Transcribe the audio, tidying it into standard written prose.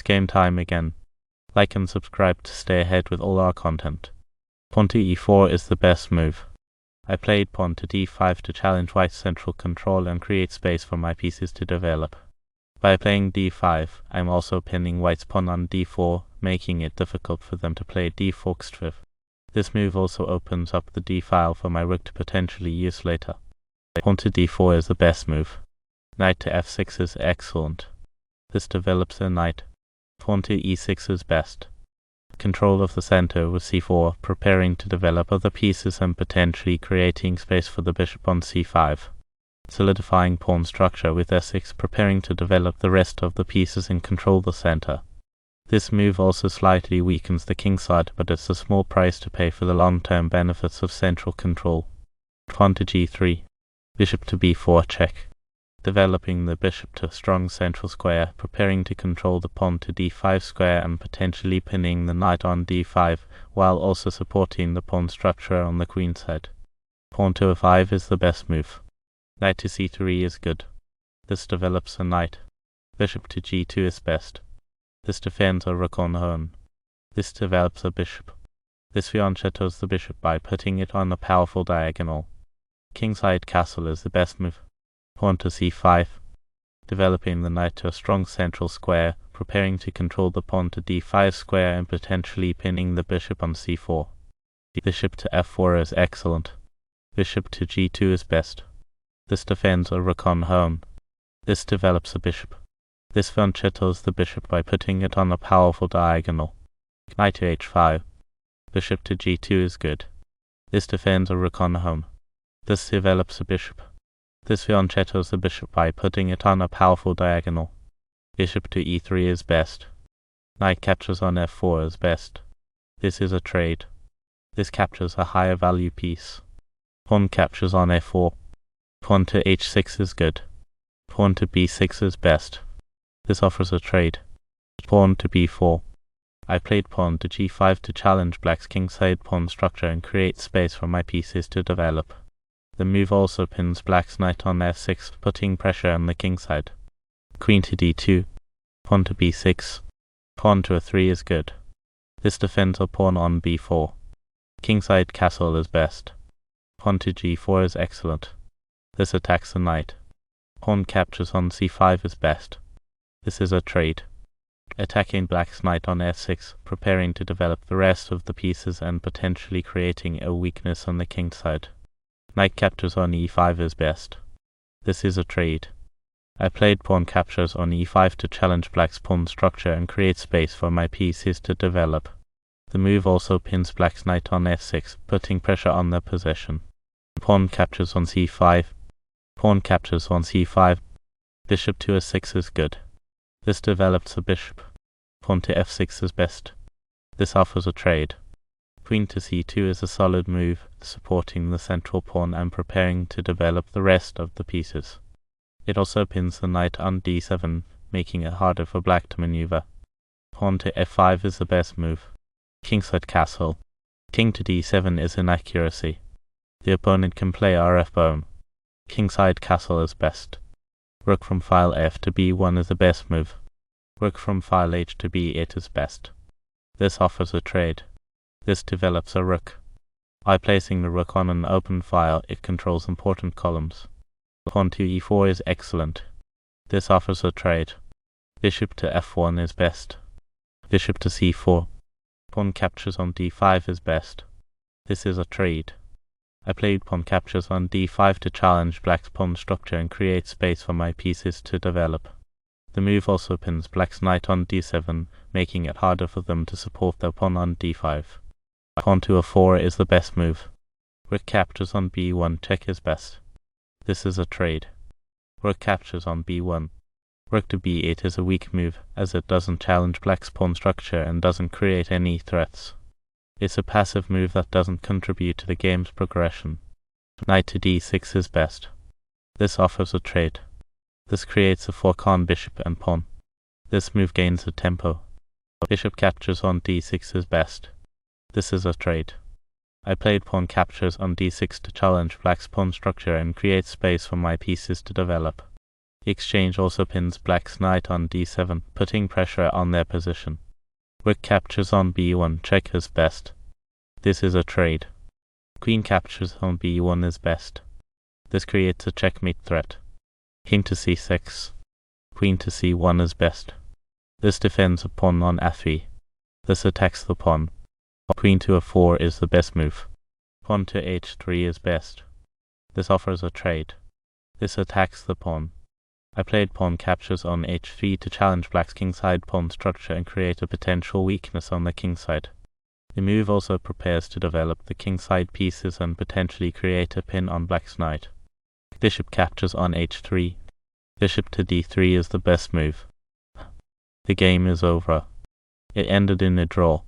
game time again. Like and subscribe to stay ahead with all our content. Pawn to e4 is the best move. I played pawn to d5 to challenge white's central control and create space for my pieces to develop. By playing d5, I'm also pinning white's pawn on d4, making it difficult for them to play d4. This move also opens up the d-file for my rook to potentially use later. Pawn to d4 is the best move. Knight to f6 is excellent. This develops a knight. Pawn to e6 is best. Control of the center with c4, preparing to develop other pieces and potentially creating space for the bishop on c5. Solidifying pawn structure with s6, preparing to develop the rest of the pieces and control the center. This move also slightly weakens the king side, but it's a small price to pay for the long-term benefits of central control. Pawn to g3. Bishop to b4 check. Developing the bishop to a strong central square, preparing to control the pawn to d5 square and potentially pinning the knight on d5, while also supporting the pawn structure on the queen side. Pawn to f5 is the best move. Knight to c3 is good. This develops a knight. Bishop to g2 is best. This defends a rook on home. This develops a bishop. This fianchettos the bishop by putting it on a powerful diagonal. Kingside castle is the best move. Pawn to c5, developing the knight to a strong central square, preparing to control the pawn to d5 square and potentially pinning the bishop on c4. Bishop to f4 is excellent. Bishop to g2 is best. This defends a rook on home. This develops a bishop. This fianchettos the bishop by putting it on a powerful diagonal. Knight to h5. Bishop to g2 is good. This defends a rook on home. This develops a bishop. This fianchettos the bishop by putting it on a powerful diagonal. Bishop to e3 is best. Knight captures on f4 is best. This is a trade. This captures a higher value piece. Pawn captures on f4. Pawn to h6 is good. Pawn to b6 is best. This offers a trade. Pawn to b4. I played pawn to g5 to challenge black's kingside pawn structure and create space for my pieces to develop. The move also pins black's knight on f6, putting pressure on the kingside. Queen to d2. Pawn to b6. Pawn to a3 is good. This defends a pawn on b4. Kingside castle is best. Pawn to g4 is excellent. This attacks the knight. Pawn captures on c5 is best. This is a trade. Attacking black's knight on f6, preparing to develop the rest of the pieces and potentially creating a weakness on the kingside. Knight captures on e5 is best. This is a trade. I played pawn captures on e5 to challenge black's pawn structure and create space for my pieces to develop. The move also pins black's knight on f6, putting pressure on their possession. Pawn captures on c5. Pawn captures on c5. Bishop to a6 is good. This develops a bishop. Pawn to f6 is best. This offers a trade. Queen to c2 is a solid move, supporting the central pawn and preparing to develop the rest of the pieces. It also pins the knight on d7, making it harder for black to maneuver. Pawn to f5 is the best move. Kingside castle. King to d7 is inaccuracy. The opponent can play rf bone. Kingside castle is best. Rook from file f to b1 is the best move. Rook from file h to b8 is best. This offers a trade. This develops a rook. By placing the rook on an open file, it controls important columns. Pawn to e4 is excellent. This offers a trade. Bishop to f1 is best. Bishop to c4. Pawn captures on d5 is best. This is a trade. I played pawn captures on d5 to challenge black's pawn structure and create space for my pieces to develop. The move also pins black's knight on d7, making it harder for them to support their pawn on d5. Pawn to a4 is the best move. Rook captures on b1 check is best. This is a trade. Rook captures on b1. Rook to b8 is a weak move, as it doesn't challenge black's pawn structure and doesn't create any threats. It's a passive move that doesn't contribute to the game's progression. Knight to d6 is best. This offers a trade. This creates a four-con bishop and pawn. This move gains a tempo. Bishop captures on d6 is best. This is a trade. I played pawn captures on d6 to challenge black's pawn structure and create space for my pieces to develop. The exchange also pins black's knight on d7, putting pressure on their position. Rook captures on b1, check is best. This is a trade. Queen captures on b1 is best. This creates a checkmate threat. King to c6. Queen to c1 is best. This defends a pawn on f3. This attacks the pawn. Queen to a4 is the best move. Pawn to h3 is best. This offers a trade. This attacks the pawn. I played pawn captures on h3 to challenge black's kingside pawn structure and create a potential weakness on the kingside. The move also prepares to develop the kingside pieces and potentially create a pin on black's knight. Bishop captures on h3. Bishop to d3 is the best move. The game is over. It ended in a draw.